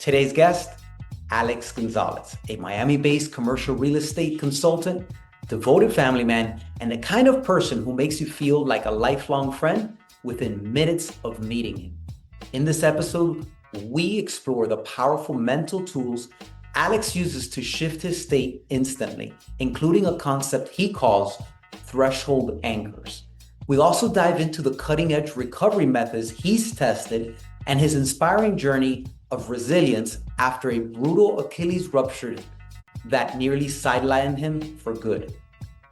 Today's guest, Alex Gonzalez, a Miami-based commercial real estate consultant, devoted family man, and the kind of person who makes you feel like a lifelong friend within minutes of meeting him. In this episode, we explore the powerful mental tools Alex uses to shift his state instantly, including a concept he calls threshold anchors. We also dive into the cutting edge recovery methods he's tested and his inspiring journey of resilience after a brutal Achilles rupture that nearly sidelined him for good.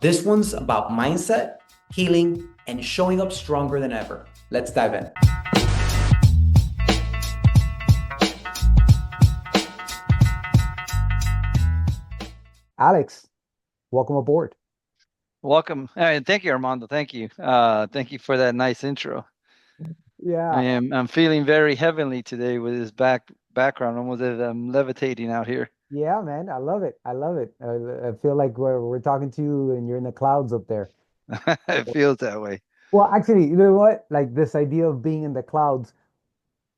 This one's about mindset, healing, and showing up stronger than ever. Let's dive in. Alex, welcome aboard. Welcome. Thank you, Armando. Thank you. Thank you for that nice intro. Yeah, I'm feeling very heavenly today with this background, almost as I'm levitating out here. yeah, man. I love it. I love it. I feel like we're talking to you and you're in the clouds up there. It feels that way. Well, actually, you know what? Like this idea of being in the clouds,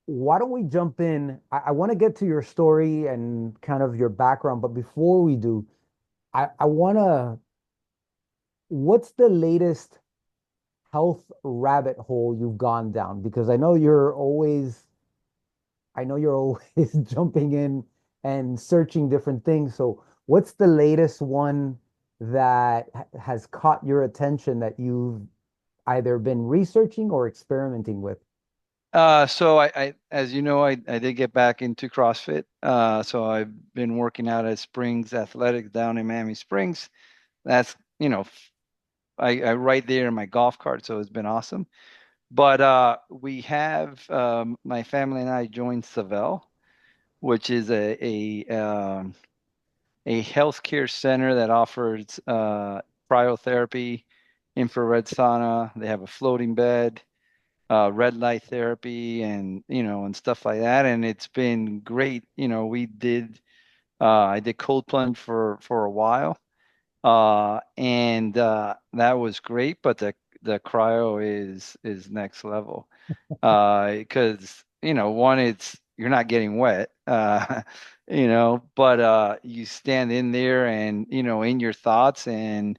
why don't we jump in? I want to get to your story and kind of your background, but before we do, I want to, what's the latest health rabbit hole you've gone down? Because I know you're always jumping in and searching different things. So, what's the latest one that has caught your attention that you've either been researching or experimenting with? As you know, I did get back into CrossFit. So I've been working out at Springs Athletics down in Miami Springs. That's, I right there in my golf cart, so it's been awesome. But we have my family and I joined Savell, which is a healthcare center that offers cryotherapy, infrared sauna. They have a floating bed, red light therapy, and and stuff like that. And it's been great. I did cold plunge for a while, and that was great. But the cryo is next level, because one, it's you're not getting wet, but you stand in there and in your thoughts, and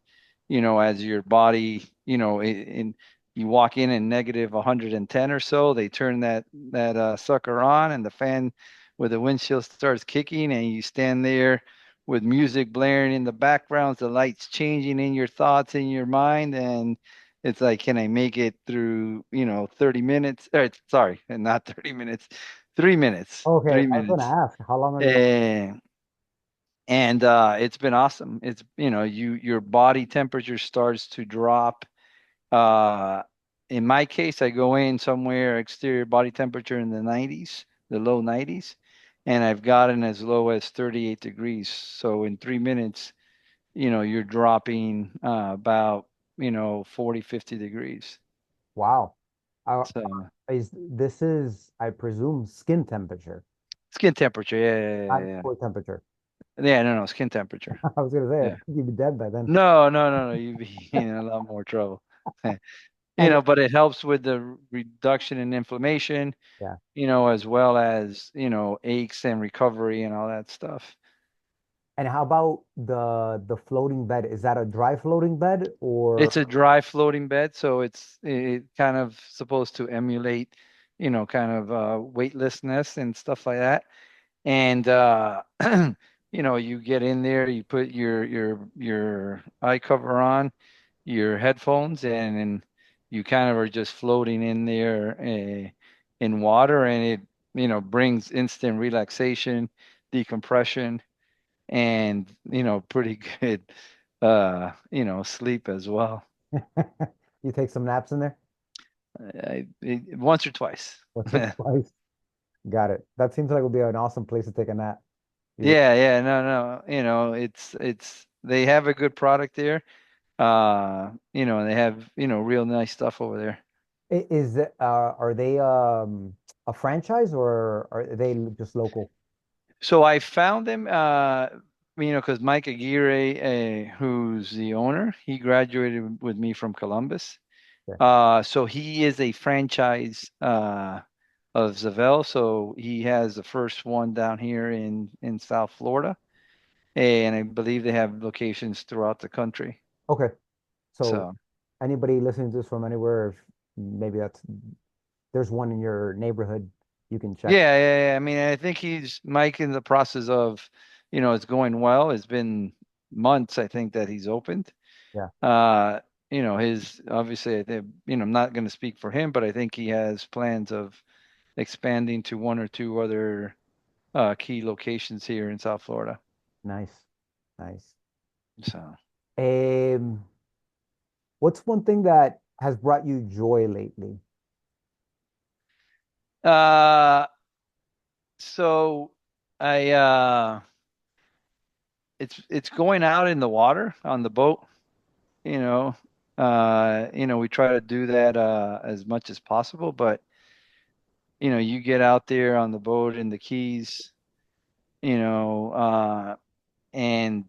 as your body, you walk in negative 110 or so, they turn that sucker on, and the fan with the windshield starts kicking, and you stand there with music blaring in the background, the lights changing in your thoughts, in your mind, and it's like, can I make it through, 30 minutes? Sorry, not 30 minutes, 3 minutes, Okay, three I was going to minutes. ask, how long are you? And it's been awesome. It's, your body temperature starts to drop. Uh, in my case, I go in somewhere exterior body temperature in the 90s, the low 90s, and I've gotten as low as 38 degrees. So in 3 minutes, you're dropping about, 40, 50 degrees. Wow. Uh, So this is, I presume, skin temperature, skin temperature, yeah, not yeah, yeah, core temperature. yeah. Yeah, no, no, skin temperature. I was gonna say, I Yeah. think you'd be dead by then. No, no, no, no. You'd be in a lot more trouble. And But it helps with the reduction in inflammation, yeah. as well as, aches and recovery and all that stuff. And how about the floating bed? Is that a dry floating bed or It's a dry floating bed, so it kind of supposed to emulate, kind of weightlessness and stuff like that. And you get in there, you put your eye cover on, your headphones, and you kind of are just floating in there in water, and it brings instant relaxation, decompression, and pretty good sleep as well. you take some naps in there? Once or twice. Once or twice. Got it. That seems like it would be an awesome place to take a nap. You- Yeah, yeah, no, no. It's they have a good product there. And they have, real nice stuff over there. are they a franchise or are they just local? So I found them, because Mike Aguirre, who's the owner, he graduated with me from Columbus. Yeah. So he is a franchise of Zavel. So he has the first one down here in South Florida, and I believe they have locations throughout the country. Okay. So So anybody listening to this from anywhere, if maybe there's one in your neighborhood, you can check. yeah. I mean, I think he's Mike in the process of, it's going well. It's been months, I think, that he's opened. Yeah. Uh, his obviously, I think, I'm not going to speak for him, but I think he has plans of expanding to one or two other key locations here in South Florida. Nice. Nice. So, Um, what's one thing that has brought you joy lately? uh, so I it's going out in the water on the boat, you know. We try to do that as much as possible, but you get out there on the boat in the Keys, you know, and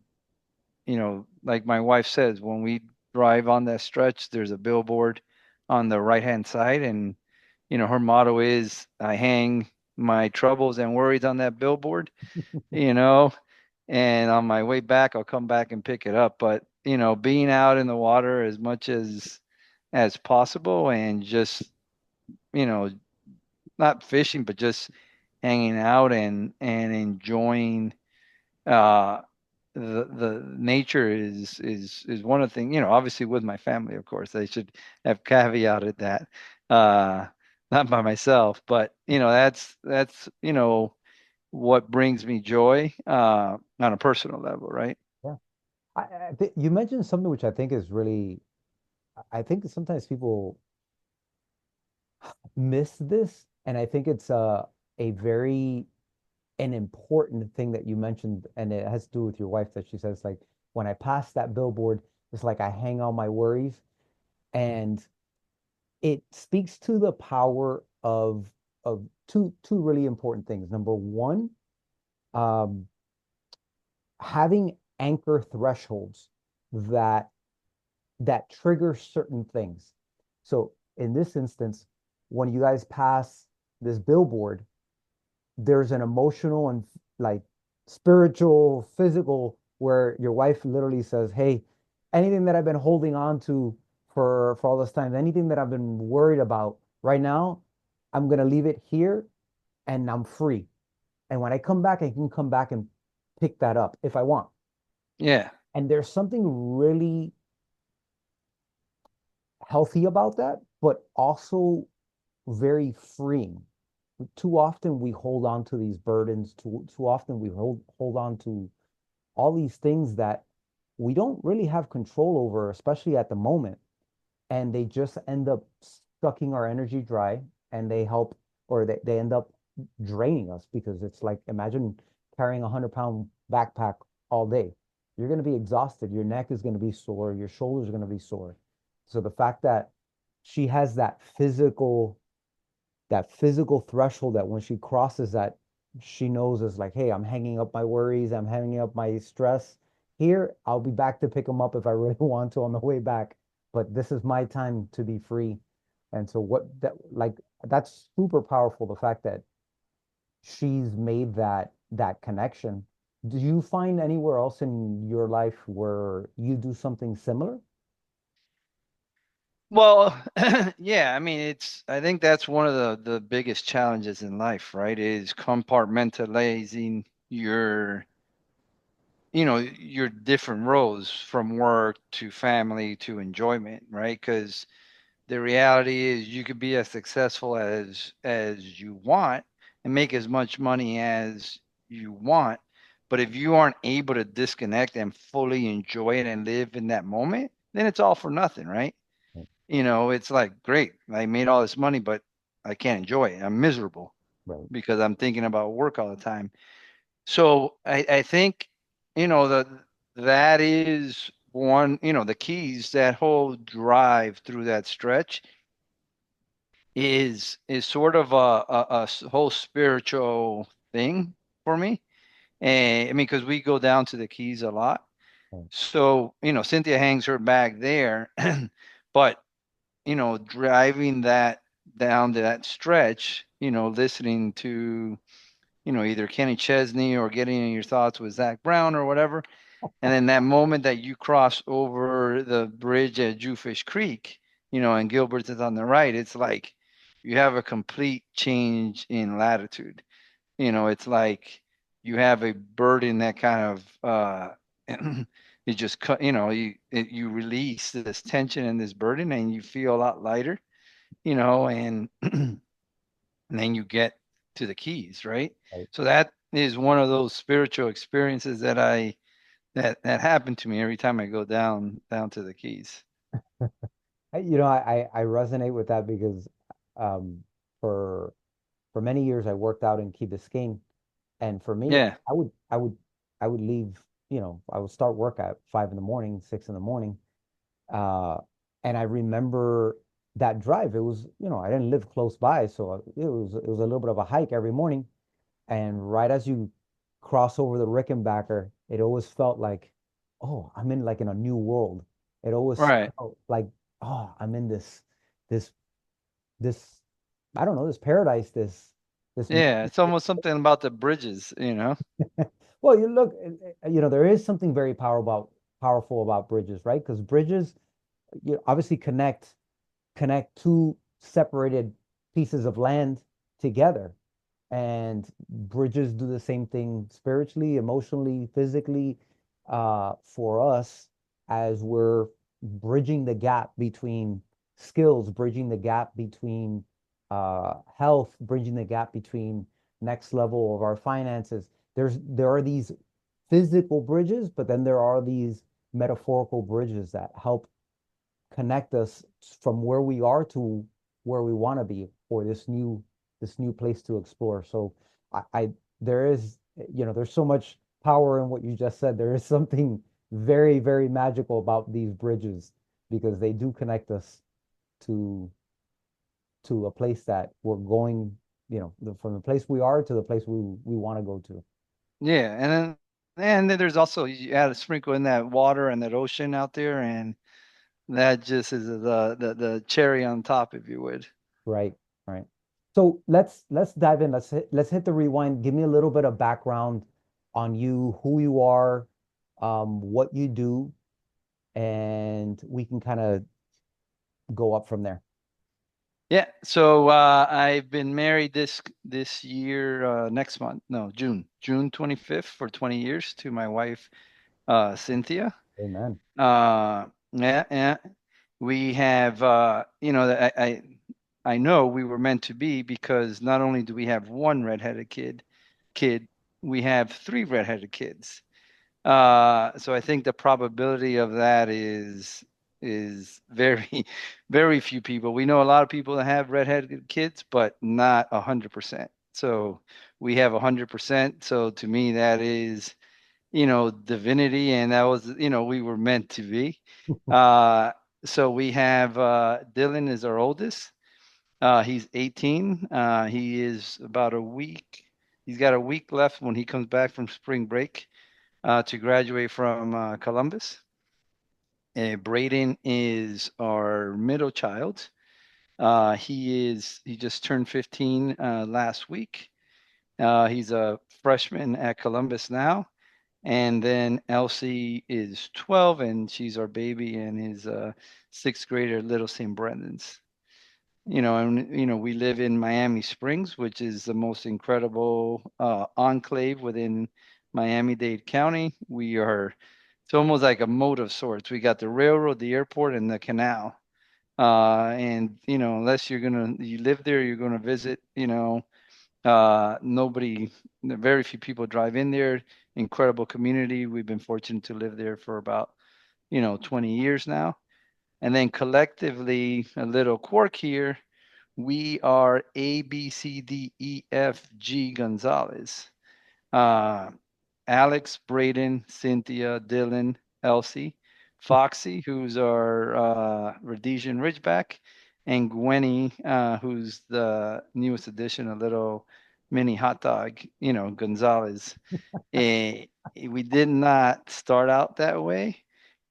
like my wife says, when we drive on that stretch, there's a billboard on the right-hand side, and her motto is, I hang my troubles and worries on that billboard, you know, and on my way back, I'll come back and pick it up. But, being out in the water as much as possible and just, you know, not fishing, but just hanging out and enjoying uh the nature is one of the things, obviously with my family, of course. I should have caveated that. Uh Not by myself, but that's what brings me joy on a personal level, right? Yeah. You mentioned something which I think is really, I think sometimes people miss this, and I think it's a very an important thing that you mentioned, and it has to do with your wife that she says like when I pass that billboard, it's like I hang all my worries, and it speaks to the power of two really important things. Number one, um, having anchor thresholds that that trigger certain things. So in this instance, when you guys pass this billboard, there's an emotional and like spiritual, physical, where your wife literally says, "Hey, anything that I've been holding on to for all this time, anything that I've been worried about right now, I'm gonna leave it here and I'm free. And when I come back, I can come back and pick that up if I want." Yeah. And there's something really healthy about that, but also very freeing. Too often we hold on to these burdens. Too often we hold on to all these things that we don't really have control over, especially at the moment. And they just end up sucking our energy dry, and they help, or they end up draining us, because it's like, imagine carrying a 100-pound backpack all day. You're going to be exhausted. Your neck is going to be sore. Your shoulders are going to be sore. So the fact that she has that physical threshold, that when she crosses that, she knows is like, hey, I'm hanging up my worries, I'm hanging up my stress here. I'll be back to pick them up if I really want to on the way back. But this is my time to be free. And so what that like that's super powerful, the fact that she's made that connection. Do you find anywhere else in your life where you do something similar? Well, yeah, I mean, I think that's one of the biggest challenges in life, right? Is compartmentalizing your different roles from work to family to enjoyment, right? Because the reality is you could be as successful as you want and make as much money as you want, but if you aren't able to disconnect and fully enjoy it and live in that moment, then it's all for nothing, right? It's like, great, I made all this money, but I can't enjoy it. I'm miserable Right. because I'm thinking about work all the time. So I think, that is one, the keys, that whole drive through that stretch is sort of a whole spiritual thing for me. And I mean, because we go down to the Keys a lot. Right. So, Cynthia hangs her bag there, but driving that down to that stretch, listening to, either Kenny Chesney or Getting in Your Thoughts with Zach Brown or whatever. And then that moment that you cross over the bridge at Jewfish Creek, and Gilbert's is on the right, it's like you have a complete change in latitude. It's like you have a burden that kind of it just cut, you release this tension and this burden and you feel a lot lighter, and and then you get to the Keys, right? Right. So that is one of those spiritual experiences that happened to me every time I go down to the Keys. I resonate with that because um, for many years I worked out in Key Biscayne, and for me, Yeah, I would leave. I would start work at 5 in the morning, 6 in the morning, uh, and I remember that drive. It was, I didn't live close by, so it was a little bit of a hike every morning. And right as you cross over the Rickenbacker, it always felt like, oh, I'm in like in a new world. It always right. felt like, oh, I'm in this, this, I don't know, this paradise, this Yeah, it's almost something about the bridges. well, you look, there is something very powerful about bridges, right? Because bridges, obviously connect two separated pieces of land together. And bridges do the same thing spiritually, emotionally, physically, for us as we're bridging the gap between skills, bridging the gap between health, bridging the gap between next level of our finances. There are these physical bridges, but then there are these metaphorical bridges that help connect us from where we are to where we want to be, or this new place to explore. So I there is, there's so much power in what you just said. There is something very, very magical about these bridges because they do connect us to a place that we're going, from the place we are to the place we want to go to. Yeah, and then there's also you add a sprinkle in that water and that ocean out there, and that just is the cherry on top, if you would. Right, right. So let's dive in. Let's hit the rewind. Give me a little bit of background on you, who you are, what you do, and we can kind of go up from there. Yeah, so I've been married this year, next month, no, June 25th for 20 years to my wife, Cynthia. Amen. Yeah, yeah. We have, I know we were meant to be because not only do we have one redheaded kid, we have three redheaded kids. So I think the probability of that is very, very few people. We know a lot of people that have redheaded kids, but not 100%. So we have 100%. So to me, that is, divinity, and that was, we were meant to be. Uh, so we have Dylan is our oldest. He's 18. He is about a week. He's got a week left when he comes back from spring break to graduate from Columbus. Braden is our middle child. He just turned 15 last week. He's a freshman at Columbus now. And then Elsie is 12 and she's our baby and is a sixth grader at Little St. Brendan's. And we live in Miami Springs, which is the most incredible enclave within Miami-Dade County. It's almost like a moat of sorts. We got the railroad, the airport, and the canal. And unless you live there, you're gonna visit. Very few people drive in there. Incredible community. We've been fortunate to live there for about 20 years now. And then collectively, a little quirk here. We are ABCDEFG Gonzalez. Uh, Alex, Braden, Cynthia, Dylan, Elsie, Foxy, who's our Rhodesian Ridgeback, and Gwenny, who's the newest addition, a little mini hot dog, Gonzalez. We did not start out that way,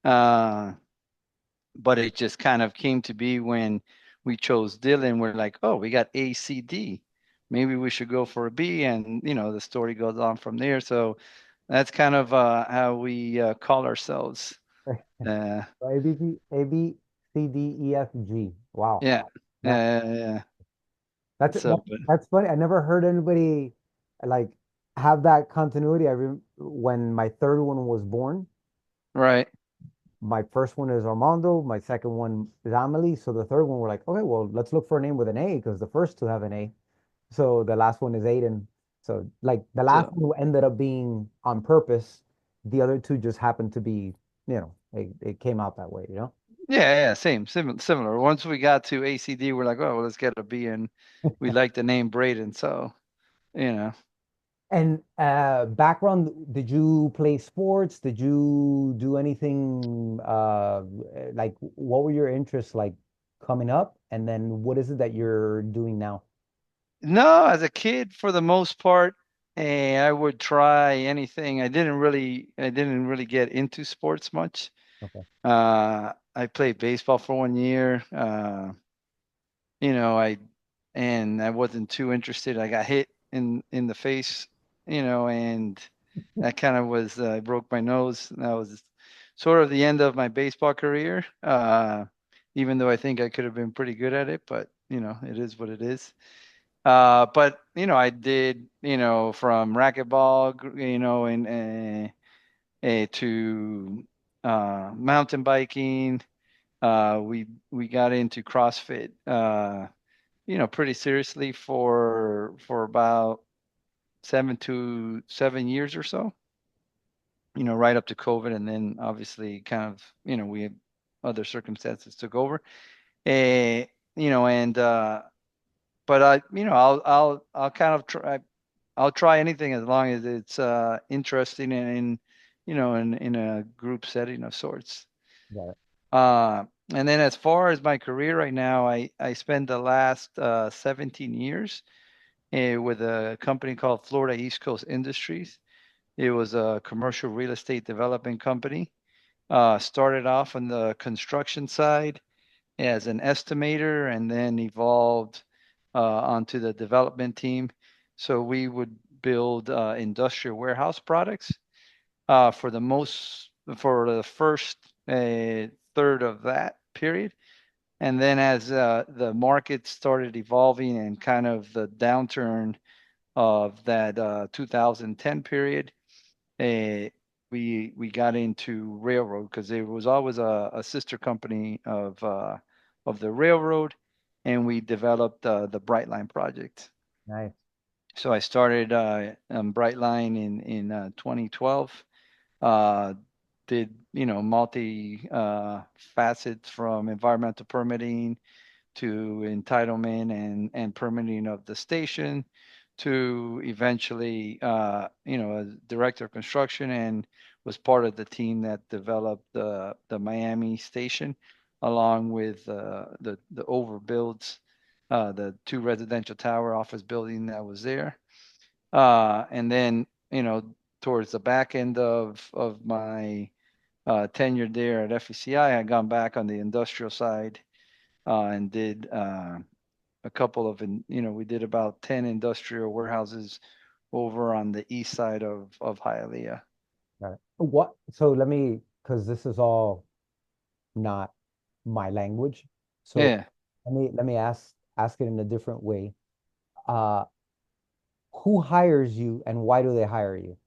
uh, but it just kind of came to be when we chose Dylan. We're like, oh, we got ACD. maybe we should go for a B, and the story goes on from there. So that's kind of how we call ourselves. Uh, A B C A B C D E F G. Wow. yeah, That yeah. that, So, but that's funny. I never heard anybody like have that continuity. When my third one was born, right. my first one is Armando, my second one is Amelie. So the third one, we're like, okay, well, let's look for a name with an A because the first two have an A. So the last one is Aiden. So like the last So one ended up being on purpose. The other two just happened to be, it came out that way, yeah, similar. Once we got to ACD, we're like, oh, well, let's get a B, and we like the name Braden. So you know. And background, did you play sports? Did you do anything like what were your interests like coming up? And then what is it that you're doing now? No, as a kid, for the most part, I would try anything. I didn't really get into sports much. Okay. I played baseball for 1 year. I and I wasn't too interested. I got hit in the face, and that kind of was I broke my nose. That was sort of the end of my baseball career. Even though I think I could have been pretty good at it, but it is what it is. But I did, from racquetball, and to mountain biking. We got into CrossFit, pretty seriously for about 7 years or so. Right up to COVID, and then obviously kind of, we had other circumstances took over. Uh, and but I'll kind of try. I'll try anything as long as it's interesting and in a group setting of sorts. Got it. And then as far as my career right now, I spent the last 17 years with a company called Florida East Coast Industries. It was a commercial real estate development company. Started off on the construction side as an estimator and then evolved onto the development team. So we would build industrial warehouse products for the first third of that period. And then as the market started evolving and kind of the downturn of that 2010 period, uh, we got into railroad because it was always a sister company of the railroad, and we developed the Brightline project. Nice. So I started Brightline in 2012. Uh, did multi facets from environmental permitting to entitlement and permitting of the station to eventually, as director of construction, and was part of the team that developed the Miami station, along with the overbuilds, the two residential tower office building that was there. And then, towards the back end of my tenure there at FECI, I had gone back on the industrial side and did a couple of, we did about 10 industrial warehouses over on the east side of Hialeah. Got it. What? So because this is all not my language. So Yeah. let me ask it in a different way. Uh, who hires you and why do they hire you?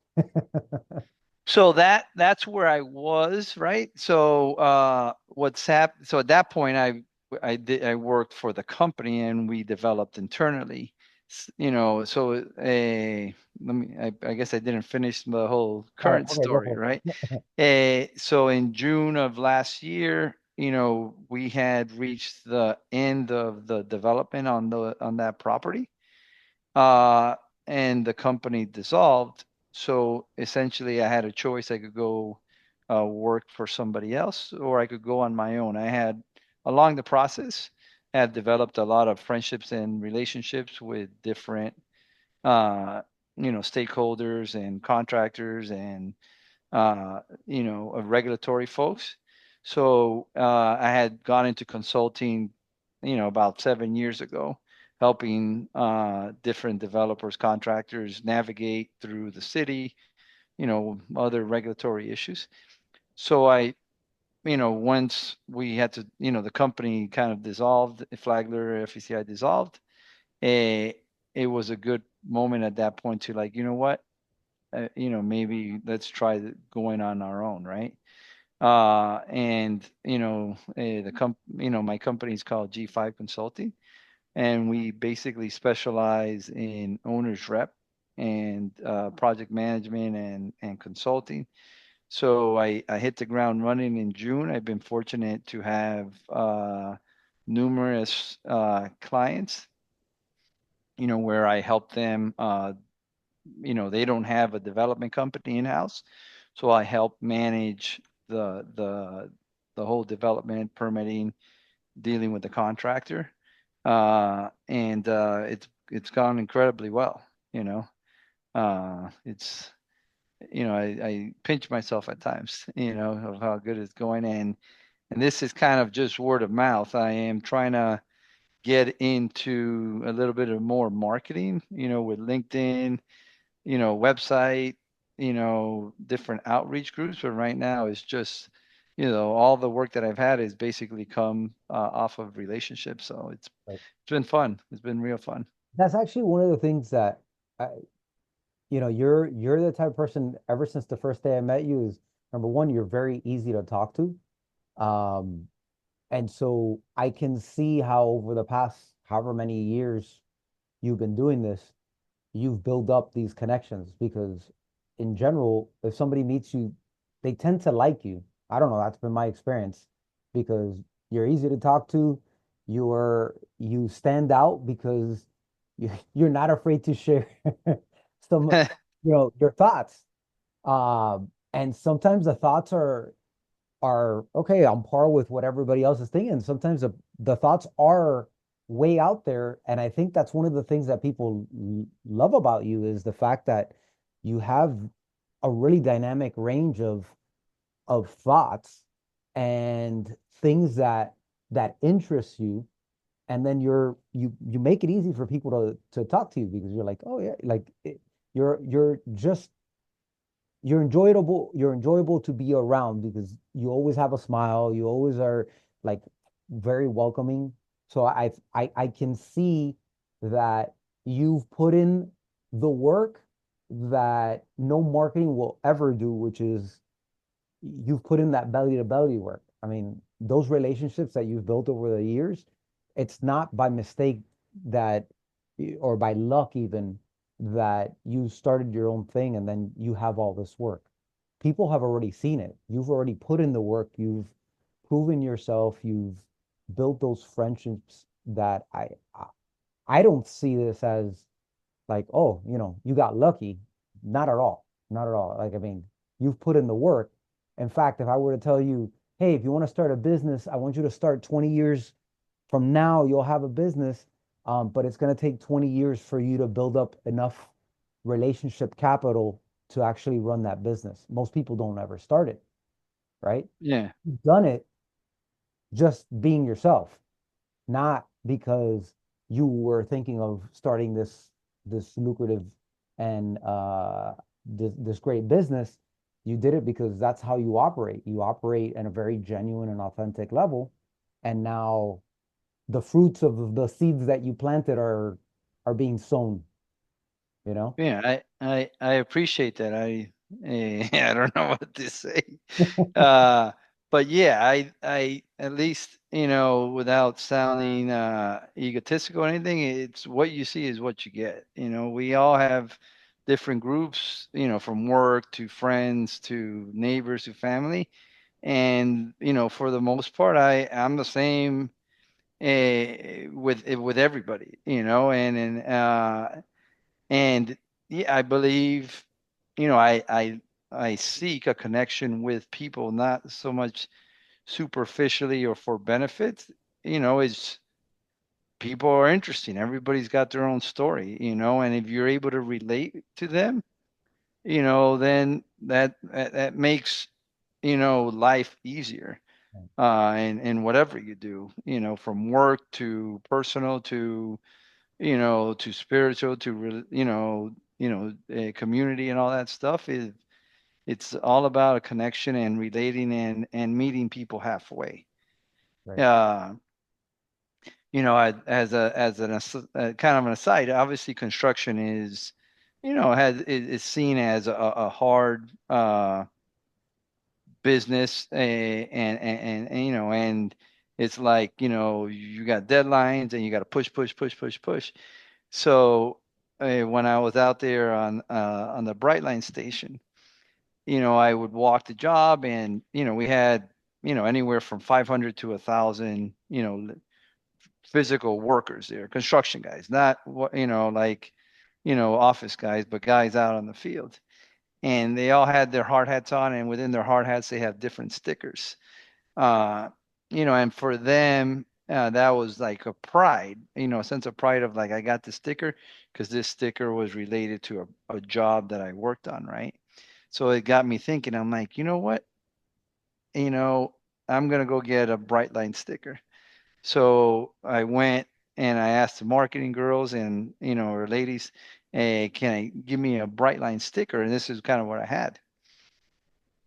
So that's where I was, right? So what's happened? So at that point, I worked for the company and we developed internally. So I guess I didn't finish the whole All right, current okay, go story, for right? it. So in June of last year, we had reached the end of the development on that property, uh, and the company dissolved. So essentially, I had a choice. I could go work for somebody else, or I could go on my own. I had, along the process, had developed a lot of friendships and relationships with different, stakeholders and contractors and regulatory folks. So I had gone into consulting, about 7 years ago, helping different developers, contractors navigate through the city, other regulatory issues. So once we had to, the company kind of dissolved, Flagler FECI dissolved, it was a good moment at that point to like, you know what, maybe let's try going on our own, right? And my company is called G5 Consulting, and we basically specialize in owner's rep and project management and consulting. So I hit the ground running in June. I've been fortunate to have numerous clients, where I help them. They don't have a development company in house, so I help manage the whole development, permitting, dealing with the contractor, and it's gone incredibly well. It's I pinch myself at times, of how good it's going, and this is kind of just word of mouth. I am trying to get into a little bit of more marketing, with LinkedIn, website, different outreach groups. But right now it's just, all the work that I've had is basically come off of relationships. So Right. it's been fun. It's been real fun. That's actually one of the things that I, you're the type of person ever since the first day I met you is number one, you're very easy to talk to. Um, and so I can see how over the past however many years you've been doing this, you've built up these connections because in general, if somebody meets you, they tend to like you. I don't know, that's been my experience because you're easy to talk to. You stand out because you're not afraid to share some, your thoughts. And sometimes the thoughts are okay on par with what everybody else is thinking. Sometimes the thoughts are way out there. And I think that's one of the things that people love about you is the fact that you have a really dynamic range of thoughts and things that interest you. And then you make it easy for people to talk to you because you're like, oh yeah, like you're just you're enjoyable to be around because you always have a smile, you always are like very welcoming. So I can see that you've put in the work that no marketing will ever do, which is you've put in that belly to belly work. I mean, those relationships that you've built over the years, it's not by mistake that, or by luck even, that you started your own thing and then you have all this work. People have already seen it. You've already put in the work. You've proven yourself. You've built those friendships that I don't see this as like, oh, you got lucky. Not at all. Not at all. Like, I mean, you've put in the work. In fact, if I were to tell you, hey, if you want to start a business, I want you to start 20 years from now, you'll have a business. But it's going to take 20 years for you to build up enough relationship capital to actually run that business. Most people don't ever start it, right? Yeah. You've done it just being yourself, not because you were thinking of starting this lucrative and this great business. You did it because that's how you operate. You operate at a very genuine and authentic level, and now the fruits of the seeds that you planted are being sown. You know. Yeah, I appreciate that. I don't know what to say. Uh, but yeah, I at least, without sounding egotistical or anything, it's what you see is what you get. We all have different groups, from work to friends to neighbors to family. And, for the most part, I'm the same with everybody, and yeah, I believe, I seek a connection with people, not so much superficially or for benefits. It's people are interesting. Everybody's got their own story, and if you're able to relate to them, then that makes, life easier. And whatever you do, from work to personal to, to spiritual, community and all that stuff it's all about a connection and relating and meeting people halfway. Right. Uh, kind of an aside, obviously construction is seen as a hard business, and it's like, you got deadlines and you got to push, push, push, push, push. So when I was out there on the Brightline station, I would walk the job, and we had anywhere from 500 to 1,000, physical workers there, construction guys, not what like office guys, but guys out on the field. And they all had their hard hats on, and within their hard hats they have different stickers. uh and for them, that was like a pride, a sense of pride of like, I got the sticker because this sticker was related to a job that I worked on, right? So it got me thinking. I'm like, you know what, you know I'm gonna go get a Brightline sticker. So I went and I asked the marketing girls and or ladies, hey, can I give me a Brightline sticker? And this is kind of what I had.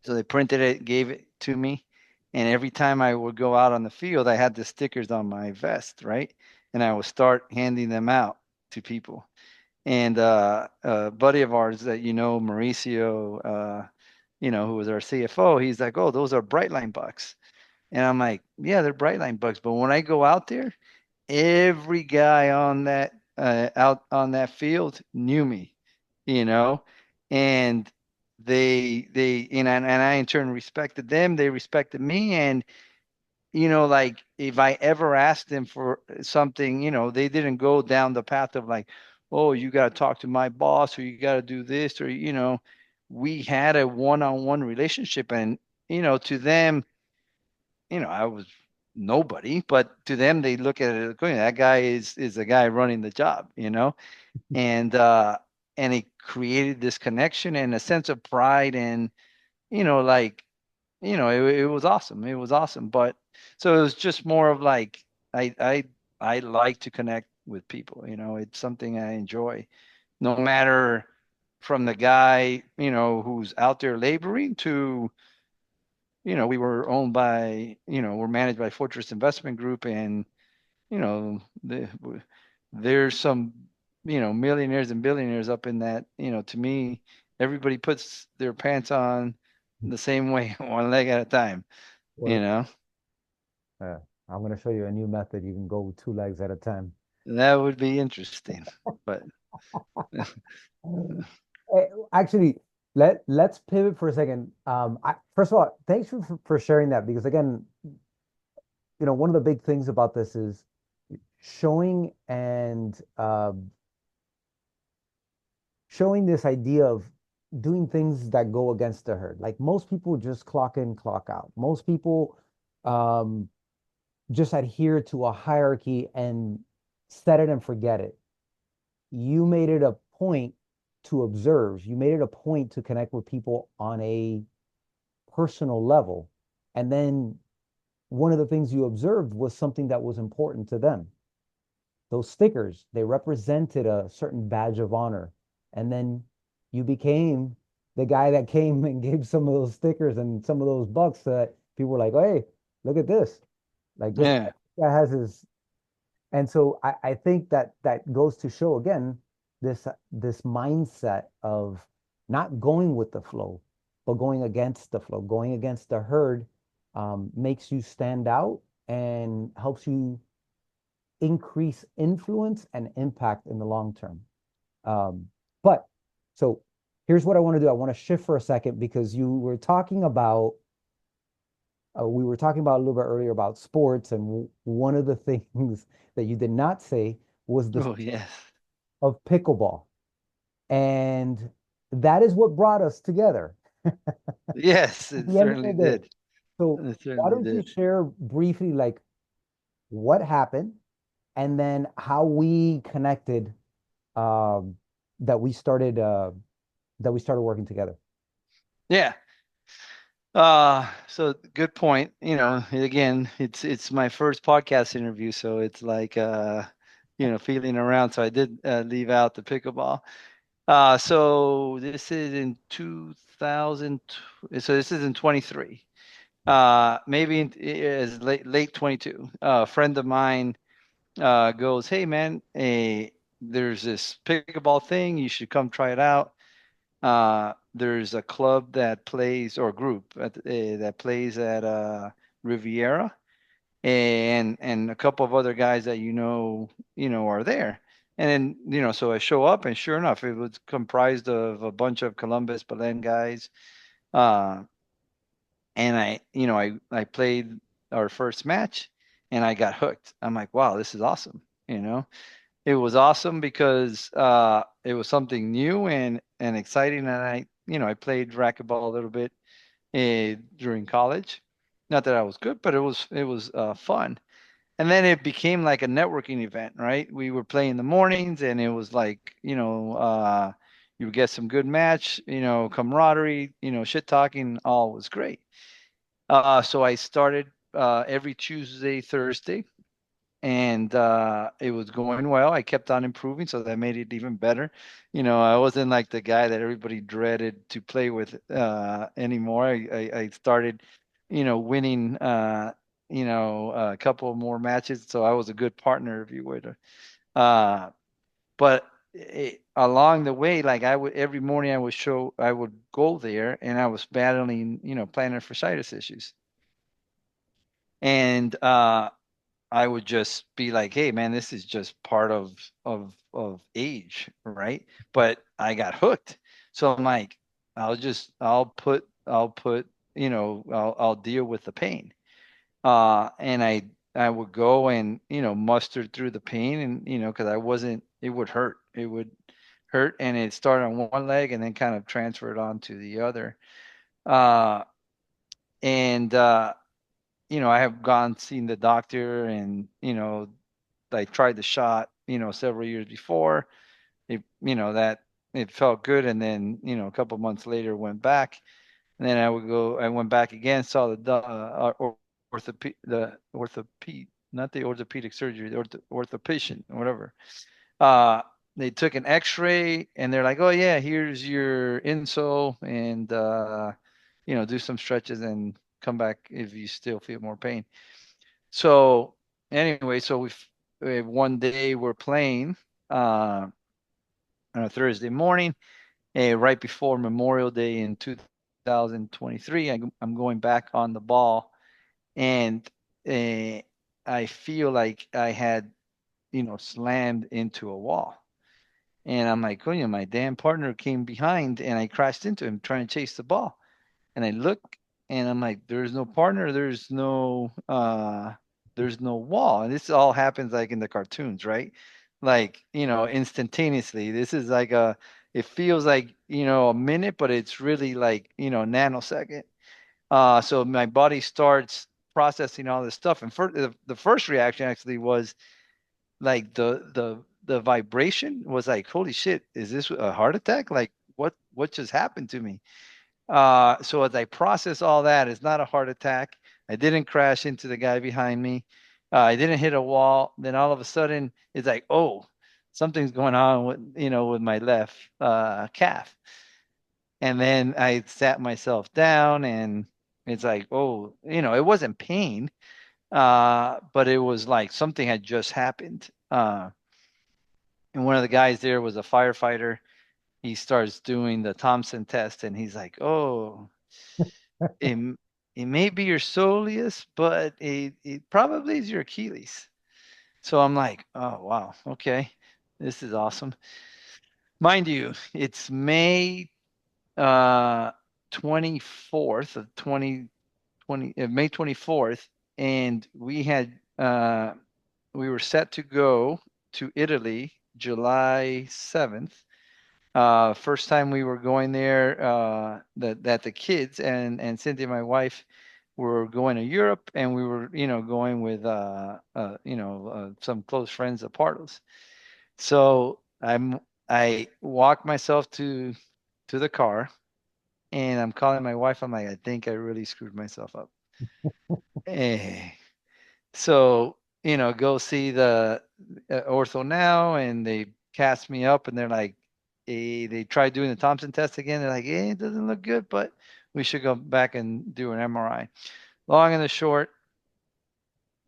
So they printed it, gave it to me, and every time I would go out on the field, I had the stickers on my vest, right? And I would start handing them out to people. And a buddy of ours that Mauricio, who was our CFO, he's like, "Oh, those are Brightline bucks." And I'm like, "Yeah, they're Brightline bucks." But when I go out there, every guy on that out on that field knew me, you know, and and I in turn respected them. They respected me, and like if I ever asked them for something, they didn't go down the path of like, oh, you got to talk to my boss, or you got to do this, or we had a one-on-one relationship, and to them, I was nobody, but to them, they look at it going, that guy is the guy running the job, and it created this connection and a sense of pride, and like, it was awesome. It was awesome. But so it was just more of like, I I I like to connect with people. It's something I enjoy, no matter from the guy who's out there laboring to we were owned by, we're managed by Fortress Investment Group, and you know, the, there's some, millionaires and billionaires up in that. To me, everybody puts their pants on the same way, one leg at a time. You Well, know, I'm going to show you a new method. You can go two legs at a time. that would be interesting. But Actually, let's pivot for a second. First of all, thanks for sharing that, because again, one of the big things about this is showing and showing this idea of doing things that go against the herd. Like most people just clock in, clock out. Most people um, just adhere to a hierarchy and set it and forget it. You made it a point to observe. You made it a point to connect with people on a personal level. And then one of the things you observed was something that was important to them. Those stickers, they represented a certain badge of honor. And then you became the guy that came and gave some of those stickers and some of those bucks that people were like, hey, look at this. Like this yeah, guy has his. And so I think that that goes to show again this mindset of not going with the flow, but going against the flow, going against the herd, makes you stand out and helps you increase influence and impact in the long term. But so here's what I want to do. I want to shift for a second, because you were talking about we were talking about a little bit earlier about sports, and one of the things that you did not say was the oh yes, of pickleball, and that is what brought us together yes, at it the end of certainly the day. did. So It why certainly don't you did. share briefly, like what happened, and then how we connected, um, that we started working together. Yeah. So good point. Again, it's my first podcast interview, so it's like feeling around. So I did leave out the pickleball. So this is in 2000. So this is in 23. Maybe as late 22. A friend of mine goes, "Hey man, there's this pickleball thing. You should come try it out." There's a club that plays or a group that plays at Riviera, and a couple of other guys that are there. And then, so I show up, and sure enough, it was comprised of a bunch of Columbus Belen guys. Uh, and I played our first match, and I got hooked. I'm like, wow, this is awesome. It was awesome because it was something new and exciting. And I played racquetball a little bit during college. Not that I was good, but it was fun. And then it became like a networking event, right? We were playing in the mornings, and it was like, you would get some good match, camaraderie, shit talking, all was great. So I started every Tuesday, Thursday, and it was going well. I kept on improving, so that made it even better. I wasn't like the guy that everybody dreaded to play with anymore. I started, winning, a couple more matches, so I was a good partner, if you would. But along the way, like I would every morning, I would go there, and I was battling, plantar fasciitis issues, and I would just be like, "Hey, man, this is just part of age, right?" But I got hooked, so I'm like, I'll put, I'll deal with the pain. And I would go and muster through the pain, and because I wasn't, it would hurt, and it started on one leg and then kind of transferred onto the other. Uh, and I have seen the doctor, and I tried the shot, several years before. That it felt good, and then a couple months later went back, and then I went back again, saw not the orthopedic surgery, the orthopedician, or whatever. Uh, they took an X-ray, and they're like, "Oh yeah, here's your insole, and do some stretches and come back if you still feel more pain." So anyway, so one day we're playing uh, on a Thursday morning, right before Memorial Day in 2023. I'm going back on the ball, and uh, I feel like I had, slammed into a wall. And I'm like, oh, my damn partner came behind, and I crashed into him trying to chase the ball. And I look, and I'm like, there's no partner, there's no wall. And this all happens like in the cartoons, right? Like, instantaneously. This is like it feels like, a minute, but it's really like, nanosecond. So my body starts processing all this stuff. And the first reaction actually was like the vibration was like, holy shit, is this a heart attack? Like what just happened to me? So as I process all that, it's not a heart attack. I didn't crash into the guy behind me. I didn't hit a wall. Then all of a sudden, it's like, oh, something's going on with my left calf. And then I sat myself down, and it's like, oh, it wasn't pain, but it was like something had just happened. And one of the guys there was a firefighter. He starts doing the Thompson test, and he's like, oh, it, it may be your soleus, but it probably is your Achilles. So I'm like, oh, wow. Okay. This is awesome. Mind you, it's May 24th of 2020, May 24th. And we were set to go to Italy July 7th. First time we were going there, that the kids and Cynthia, my wife, were going to Europe, and we were, going with, some close friends of Partos. So I walked myself to the car, and I'm calling my wife. I'm like, I think I really screwed myself up. Eh. So go see the ortho now, and they cast me up, and they're like, they tried doing the Thompson test again. They're like, it doesn't look good, but we should go back and do an MRI. Long and the short,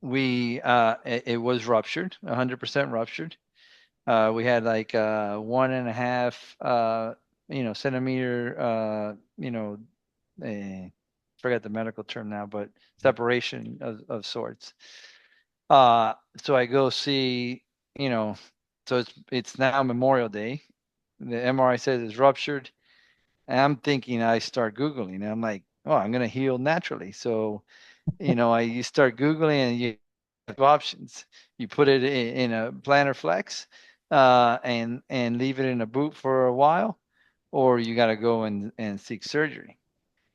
it was ruptured, 100% ruptured. We had like 1.5 centimeter forget the medical term now, but separation of sorts. So I go see, so it's now Memorial Day. The MRI says it's ruptured. And I'm thinking, I start Googling, and I'm like, oh, I'm gonna heal naturally. So, you start Googling, and you have two options. You put it in a plantar flex, and leave it in a boot for a while, or you got to go and seek surgery.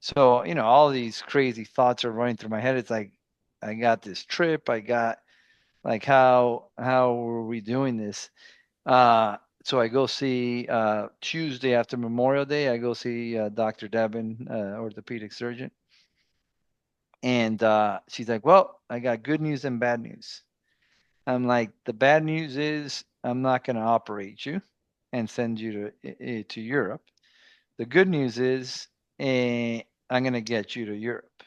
So, all these crazy thoughts are running through my head. It's like, I got this trip. I got like, how were we doing this? So I go see Tuesday after Memorial Day. I go see Dr. Devin, orthopedic surgeon, and she's like, "Well, I got good news and bad news." I'm like, "The bad news is I'm not going to operate you and send you to Europe. The good news is I'm going to get you to Europe."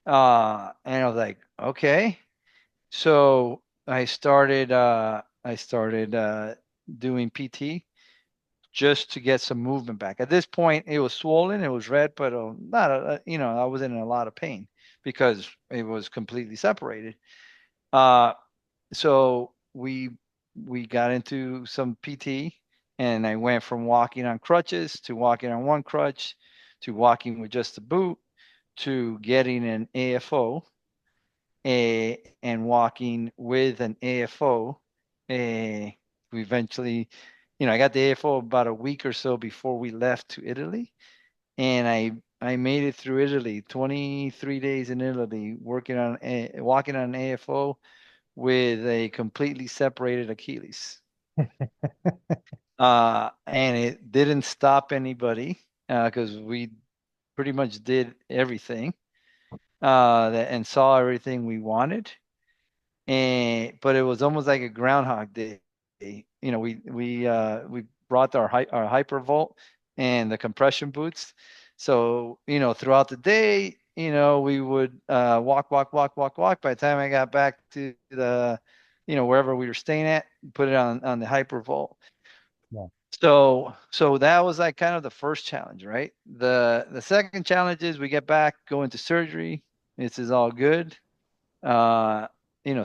And I was like, "Okay." So I started doing PT just to get some movement back. At this point, it was swollen, it was red, but not I was in a lot of pain because it was completely separated. Uh, so we got into some PT, and I went from walking on crutches to walking on one crutch to walking with just a boot to getting an AFO, and walking with an AFO. We eventually, I got the AFO about a week or so before we left to Italy, and I made it through Italy, 23 days in Italy, walking on an AFO with a completely separated Achilles. And it didn't stop anybody because we pretty much did everything and saw everything we wanted. But it was almost like a Groundhog Day. We brought our hypervolt and the compression boots. So throughout the day, we would walk, walk, walk, walk, walk. By the time I got back to the wherever we were staying at, put it on the hypervolt. Yeah. So that was like kind of the first challenge, right? The second challenge is we get back, go into surgery. This is all good. Uh,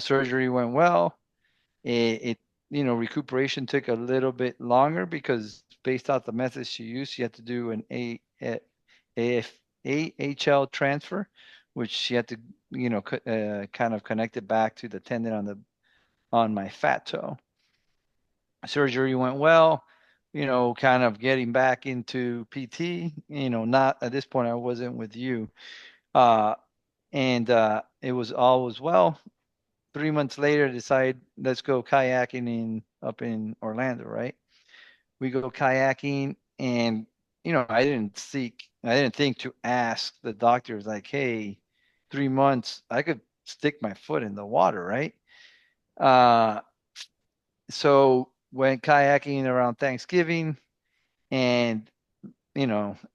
surgery went well. It recuperation took a little bit longer because based off the methods she used, she had to do an AHL transfer, which she had to, kind of connect it back to the tendon on my fat toe. Surgery went well, kind of getting back into PT, not at this point, I wasn't with you. Uh, and it was all was well. 3 months later, decide let's go kayaking up in Orlando, right? We go kayaking, and I didn't think to ask the doctors like, hey, 3 months, I could stick my foot in the water, right? Uh, so went kayaking around Thanksgiving, and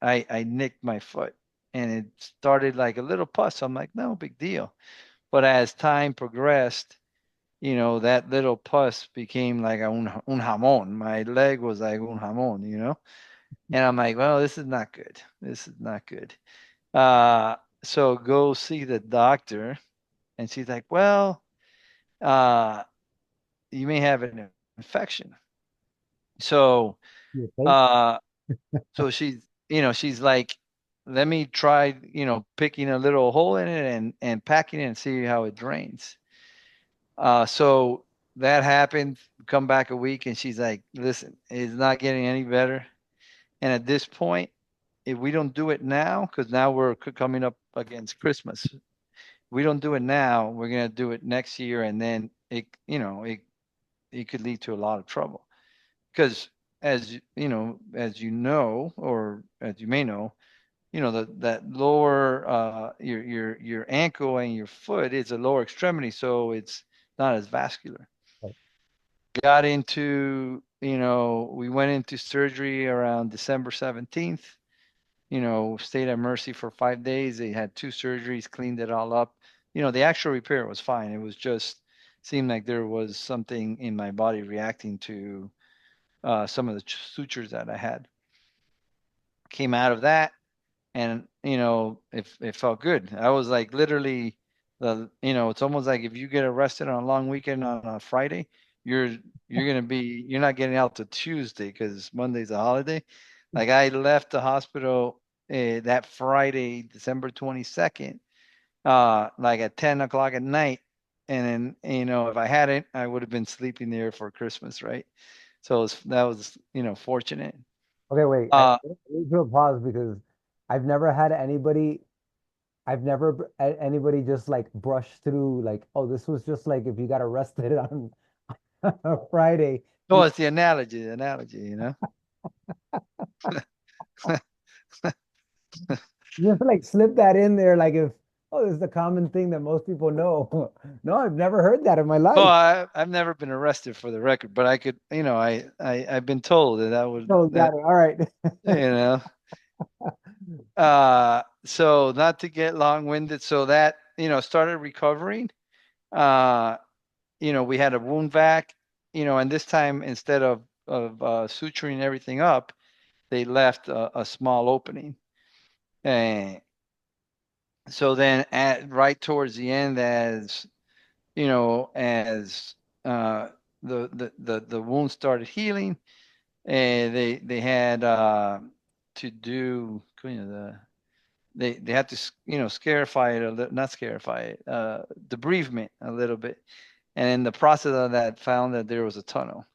I nicked my foot, and it started like a little pus. I'm like, no big deal. But as time progressed, that little pus became like un jamon. My leg was like un jamon. And I'm like, well, this is not good. This is not good. Uh, so go see the doctor, and she's like, well, uh, you may have an infection. So, You think? uh, so she's like, let me try, picking a little hole in it and packing it and see how it drains. So that happened. Come back a week, and she's like, "Listen, it's not getting any better. And at this point, if we don't do it now, because now we're coming up against Christmas, we don't do it now, we're gonna do it next year, and then it could lead to a lot of trouble. Because or as you may know, that lower your ankle and your foot is a lower extremity, so not as vascular. Right. Got into, we went into surgery around December 17th. Stayed at Mercy for 5 days. They had 2 surgeries, cleaned it all up. The actual repair was fine. It was just seemed like there was something in my body reacting to some of the sutures that I had. Came out of that, and it felt good. I was like literally it's almost like if you get arrested on a long weekend on a Friday, you're you're not getting out to Tuesday because Monday's a holiday. Like I left the hospital that Friday, December 22nd, like at 10 o'clock at night. And then, if I hadn't, I would have been sleeping there for Christmas, right? So that was, fortunate. Okay, wait. I Uh, need to pause because I've never had anybody. I've never anybody just like brush through like, oh, this was just like if you got arrested on a Friday. oh, You it's the analogy. you just like slip that in there like if, oh, this is the common thing that most people know. No, I've never heard that in my Well, life. I've never been arrested for the record, but I could, I've been told that Oh, got it. All right. you know, so not to get long-winded, so that, started recovering. Uh, we had a wound vac, and this time instead of suturing everything up, they left a small opening. And so then right towards the end, as uh, the wound started healing, and they had to do, they had to, scarify it a little, not scarify it, debridement a little bit. And in the process of that, found that there was a tunnel,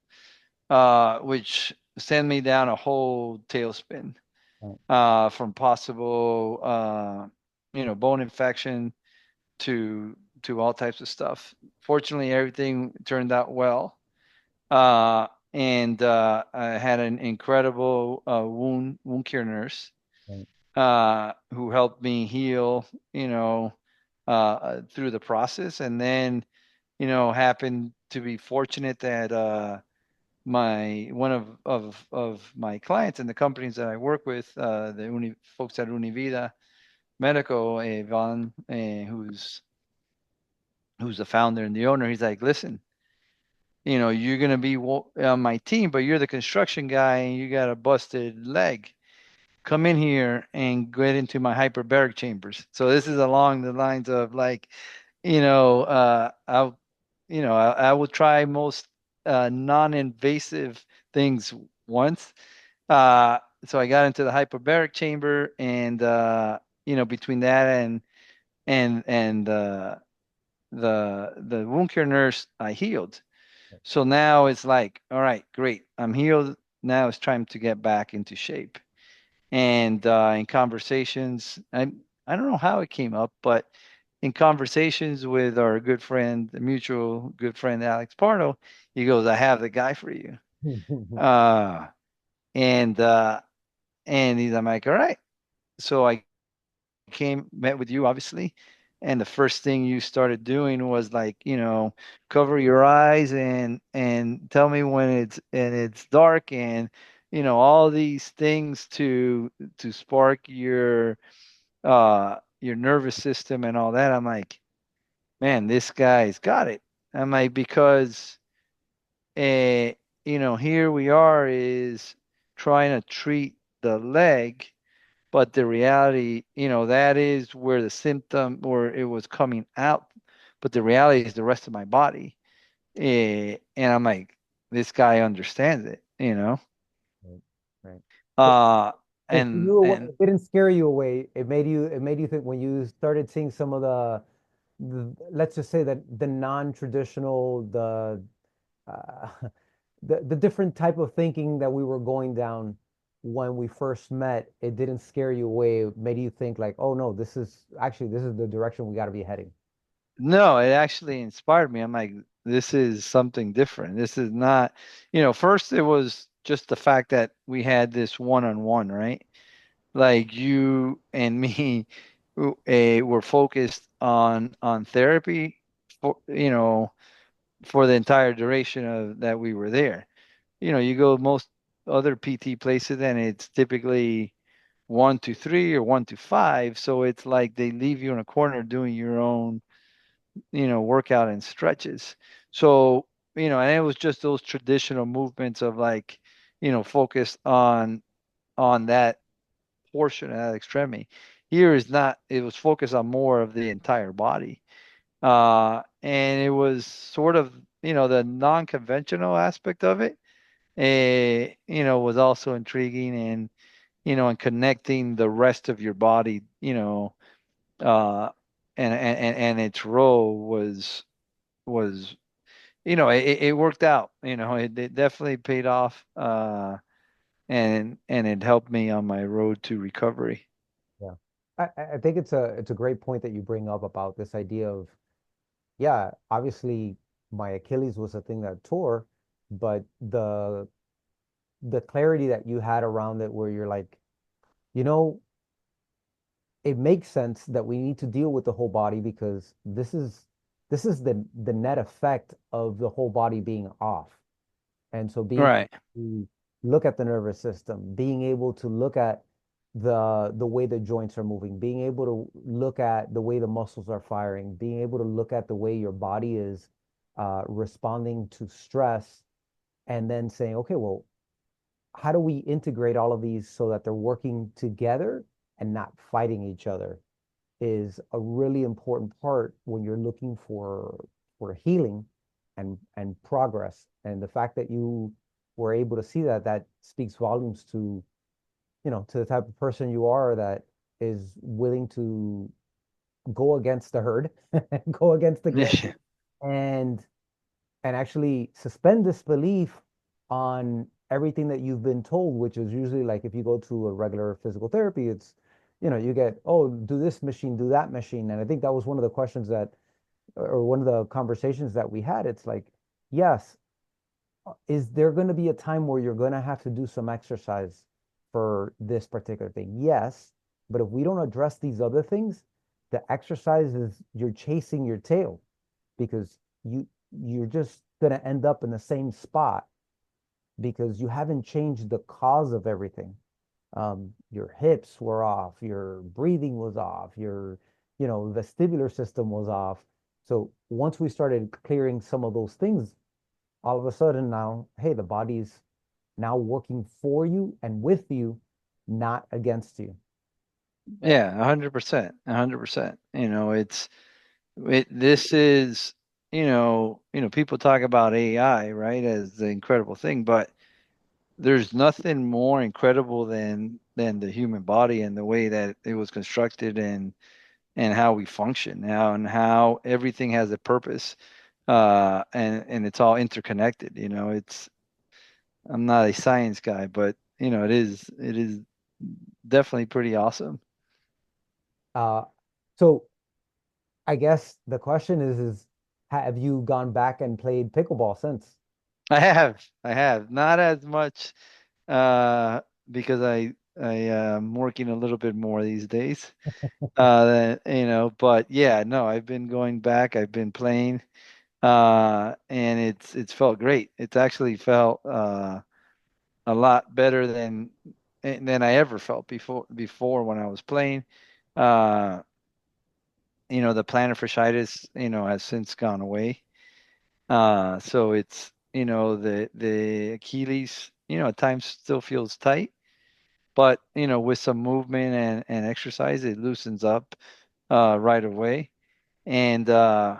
which sent me down a whole tailspin, Right, from possible, bone infection to all types of stuff. Fortunately, everything turned out well. And I had an incredible wound care nurse right, who helped me heal, through the process. And then, happened to be fortunate that my one of my clients and the companies that I work with, the folks at Univida Medical, Van, who's the founder and the owner, he's like, listen, you're gonna be on my team, but you're the construction guy and you got a busted leg. Come in here and get into my hyperbaric chambers. So this is along the lines of like, I will try most non-invasive things once. So I got into the hyperbaric chamber, and between that and the wound care nurse, I healed. So now it's like, all right, great, I'm healed. Now it's time to get back into shape. And in conversations, I don't know how it came up, but in conversations with our good friend, the mutual good friend Alex Pardo, he goes, "I have the guy for you." Uh, and I'm like, "All right." So I met with you, obviously, and the first thing you started doing was like, cover your eyes and tell me when it's dark, and all these things to spark your nervous system and all that. I'm like, man, this guy's got it. I'm like, because uh, here we are is trying to treat the leg, but the reality, that is where the symptom or it was coming out. But the reality is the rest of my body. And I'm like, this guy understands it. right, right. So, Uh, so for and you, and it didn't scare you away. It made you think when you started seeing some of let's just say that the non-traditional, uh, the different type of thinking that we were going down when we first met, it didn't scare you away. It made you think like, oh no, this is the direction we got to be heading. no, it actually inspired me. I'm like, this is something different. This is not, first it was just the fact that we had this one-on-one, right? Like you and me were focused on therapy for, for the entire duration of that we were there. You go most other PT places and it's typically 1 to 3 or 1 to 5. So it's like they leave you in a corner doing your own, workout and stretches. So, and it was just those traditional movements of like, focused on that portion of that extremity. Here is not, it was focused on more of the entire body. And it was sort of, the non-conventional aspect of it, was also intriguing and connecting the rest of your body, uh, and its role was, it worked out, it definitely paid off, and it helped me on my road to recovery. Yeah. I think it's a great point that you bring up about this idea of, yeah, obviously my Achilles was a thing that tore, but the clarity that you had around it where you're like, you know, it makes sense that we need to deal with the whole body because this is the net effect of the whole body being off. And so being Right. able to look at the nervous system, being able to look at the way the joints are moving, being able to look at the way the muscles are firing, being able to look at the way your body is responding to stress, and then saying, okay, well, how do we integrate all of these so that they're working together and not fighting each other is a really important part when you're looking for healing and progress. And the fact that you were able to see that, that speaks volumes to, to the type of person you are that is willing to go against the herd, go against the grain, Yeah. and and actually suspend disbelief on everything that you've been told, which is usually like if you go to a regular physical therapy, it's, you get, oh, do this machine, do that machine. And I think that was one of the questions that, or one of the conversations that we had. It's like, yes, is there going to be a time where you're going to have to do some exercise for this particular thing? Yes. But if we don't address these other things, the exercise is you're chasing your tail because you're just going to end up in the same spot because you haven't changed the cause of everything. Your hips were off, your breathing was off, your, vestibular system was off. So once we started clearing some of those things, all of a sudden now, hey, the body's now working for you and with you, not against you. Yeah, 100%. 100%. This is, people talk about AI, right, as the incredible thing, but there's nothing more incredible than the human body and the way that it was constructed and how we function now and how everything has a purpose. And it's all interconnected. It's I'm not a science guy, but it is definitely pretty awesome. Uh, so I guess the question is have you gone back and played pickleball since? I have not as much, uh, because I am working a little bit more these days. But yeah, no, I've been going back. I've been playing, and it's felt great. It's actually felt a lot better than I ever felt before when I was playing. Uh, the plantar fasciitis, has since gone away. So it's, the Achilles, at times still feels tight, but with some movement and exercise, it loosens up right away. And I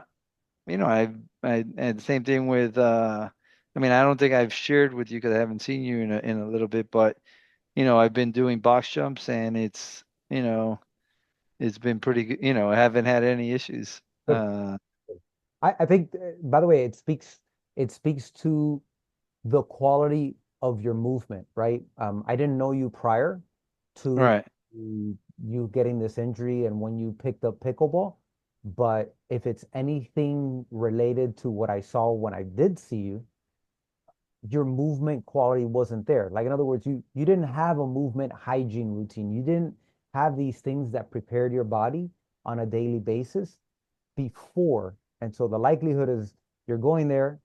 and the same thing with I mean, I don't think I've shared with you because I haven't seen you in a little bit, but I've been doing box jumps and it's been pretty good. I haven't had any issues. Good. I think, by the way, it speaks to the quality of your movement, right? I didn't know you prior to Right. you getting this injury and when you picked up pickleball, but if it's anything related to what I saw when I did see you, your movement quality wasn't there. Like in other words, you didn't have a movement hygiene routine. You didn't have these things that prepared your body on a daily basis before. And so the likelihood is you're going there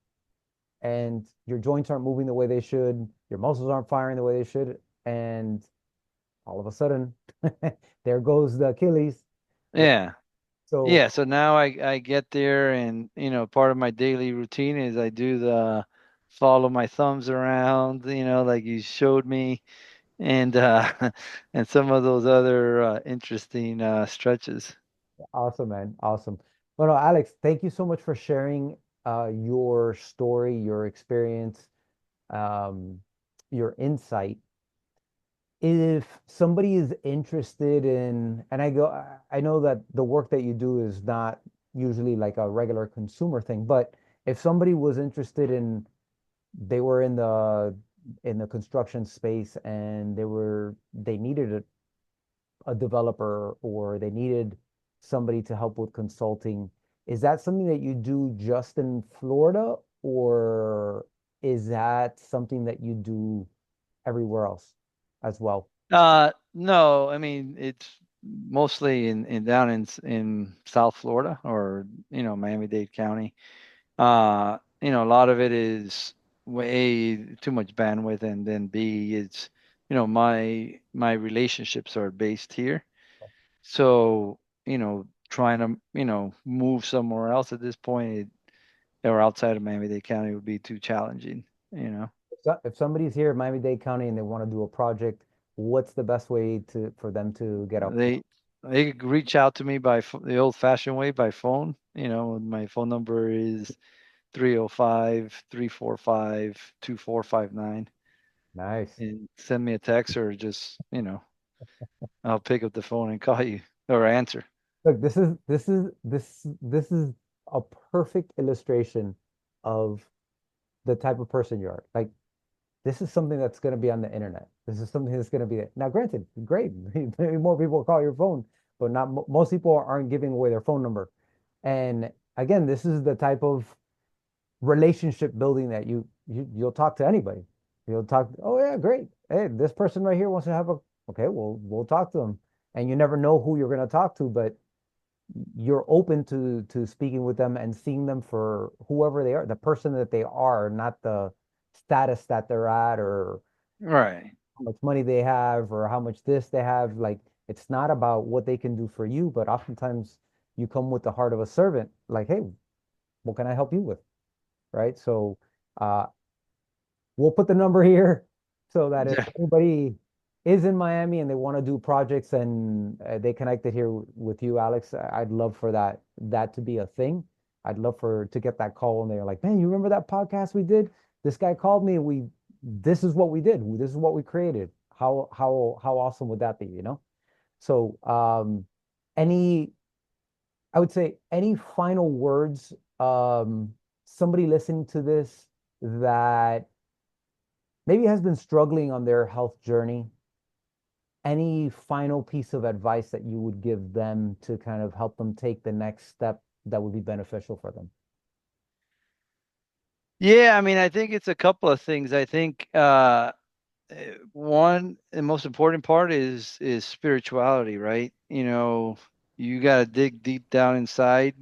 and your joints aren't moving the way they should, your muscles aren't firing the way they should, and all of a sudden, there goes the Achilles. Yeah. So Yeah, so now I get there, and part of my daily routine is I do the follow my thumbs around, like you showed me, and and some of those other interesting stretches. awesome, man. Awesome. Well, no, Alex, thank you so much for sharing your story, your experience, um, your insight. If somebody is interested in, and I know that the work that you do is not usually like a regular consumer thing, but if somebody was interested in, they were in the construction space and they needed a developer or they needed somebody to help with consulting, is that something that you do just in Florida, or is that something that you do everywhere else as well? No, I mean it's mostly in down in South Florida, or Miami-Dade County. A lot of it is way too much bandwidth, and then B, it's my relationships are based here. So, trying to, move somewhere else at this point, or outside of Miami-Dade County, would be too challenging, you know. So if somebody's here in Miami-Dade County and they want to do a project, what's the best way to for them to get up? They they could reach out to me by the old-fashioned way, by phone. My phone number is 305-345-2459, Nice. and send me a text, or just, I'll pick up the phone and call you or answer. Look, this is a perfect illustration of the type of person you are. Like, this is something that's going to be on the internet. This is something that's going to be there. Now, granted, great, maybe more people call your phone, but not most people aren't giving away their phone number. And again, this is the type of relationship building that you'll talk to anybody. You'll talk, oh yeah, great. Hey, this person right here wants to have a, okay, well, we'll talk to them. And you never know who you're going to talk to, but you're open to speaking with them and seeing them for whoever they are, the person that they are, not the status that they're at, or Right. how much money they have, or how much this they have. Like, it's not about what they can do for you, but oftentimes you come with the heart of a servant, like, hey, what can I help you with? Right. So uh, we'll put the number here so that if Yeah. anybody is in Miami and they want to do projects and they connected here with you, Alex, I'd love for that to be a thing. I'd love for to get that call and they're like, man, you remember that podcast we did? This guy called me. This is what we did. This is what we created. How awesome would that be? So any I would say any final words, somebody listening to this that maybe has been struggling on their health journey, any final piece of advice that you would give them to kind of help them take the next step that would be beneficial for them? Yeah, I mean, I think it's a couple of things. I think one, the most important part is spirituality, right? You got to dig deep down inside,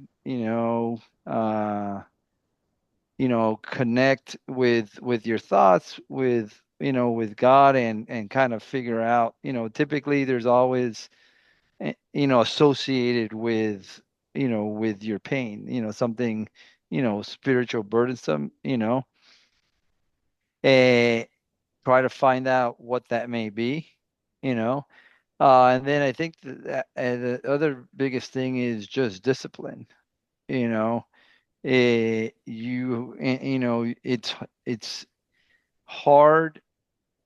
connect with your thoughts, with God, and kind of figure out, typically there's always, associated with your pain, something, spiritual burdensome, and try to find out what that may be, you know. And then I think the other biggest thing is just discipline, you know. It's hard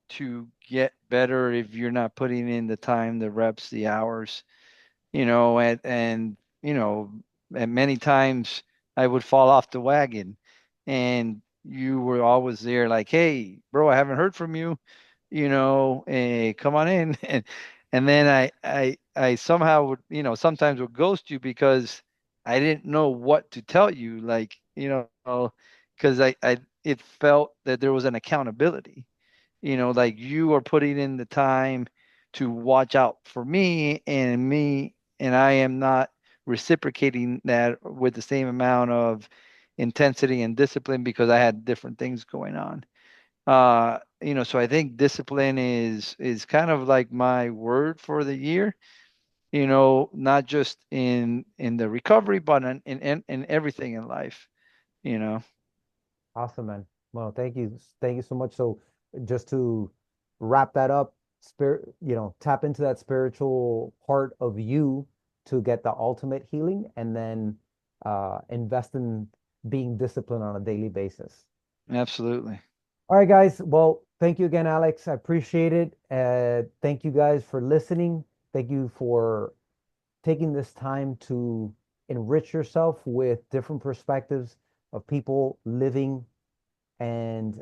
to get better if you're not putting in the time, the reps, the hours, and and many times I would fall off the wagon, and you were always there like, hey, bro, I haven't heard from you, hey, come on in. And then I somehow would, sometimes would ghost you because I didn't know what to tell you, like, because I it felt that there was an accountability, like you are putting in the time to watch out for me, and I am not reciprocating that with the same amount of intensity and discipline because I had different things going on. So I think discipline is kind of like my word for the year, not just in the recovery, but in everything in life, you know. Awesome, man. Well, thank you. Thank you so much. So just to wrap that up, tap into that spiritual part of you to get the ultimate healing and then invest in being disciplined on a daily basis. Absolutely. All right, guys. Well, thank you again, Alex. I appreciate it. Thank you guys for listening. Thank you for taking this time to enrich yourself with different perspectives of people living and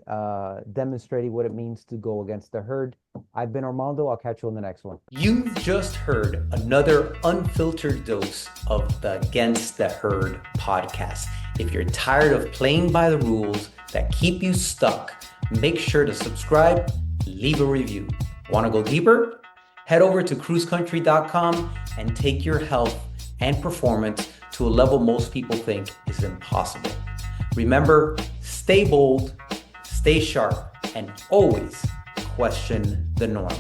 demonstrating what it means to go against the herd. I've been Armando. I'll catch you on the next one. You just heard another unfiltered dose of the Against the Herd podcast. If you're tired of playing by the rules that keep you stuck, make sure to subscribe, leave a review. Want to go deeper? Head over to cruisecountry.com and take your health and performance to a level most people think is impossible. Remember, stay bold, stay sharp, and always question the norm.